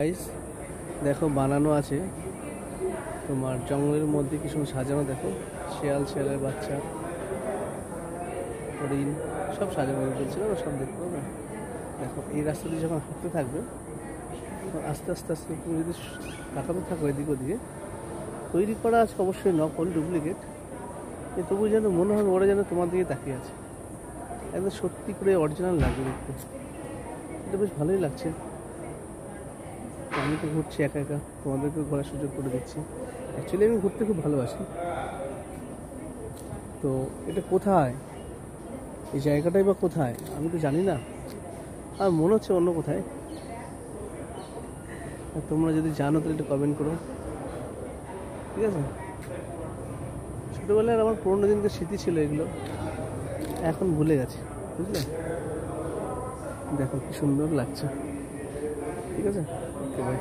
Guys দেখো বানানো আছে তোমার জঙ্গলের মধ্যে কি সুন্দর সাজানো। দেখো শিয়ালের বাচ্চা, হরিণ সব সাজানো চলছিল, সব দেখতে পাবে। দেখো এই রাস্তা দিয়ে যখন হাঁটতে থাকবে আস্তে আস্তে আস্তে তুমি যদি তাকাতে থাকো এদিকে ওদিকে, তৈরি করা আছে অবশ্যই নকল ডুপ্লিকেট, কিন্তু তবু যেন মনে হবে ওরা যেন তোমার দিকে তাকিয়ে আছে, একদম সত্যি করে অরিজিনাল লাগবে দেখতে। এটা বেশ ভালোই লাগছে। আমি তো ঘুরছি একা একা, তোমাদেরকেও ঘোরার সুযোগ করে দিচ্ছি। অ্যাকচুয়ালি আমি ঘুরতে খুব ভালোবাসি। তো এটা কোথায়, এই জায়গাটাই বা কোথায় আমি তো জানি না, আর মনে হচ্ছে অন্য কোথায়। তোমরা যদি জানো তাহলে একটু কমেন্ট করো, ঠিক আছে? ছোটোবেলার আমার পুরোনো দিনকার স্মৃতি ছিল এগুলো, এখন ভুলে গেছে, বুঝলে? দেখো কি সুন্দর লাগছে। ঠিক আছে, ওকে বাই।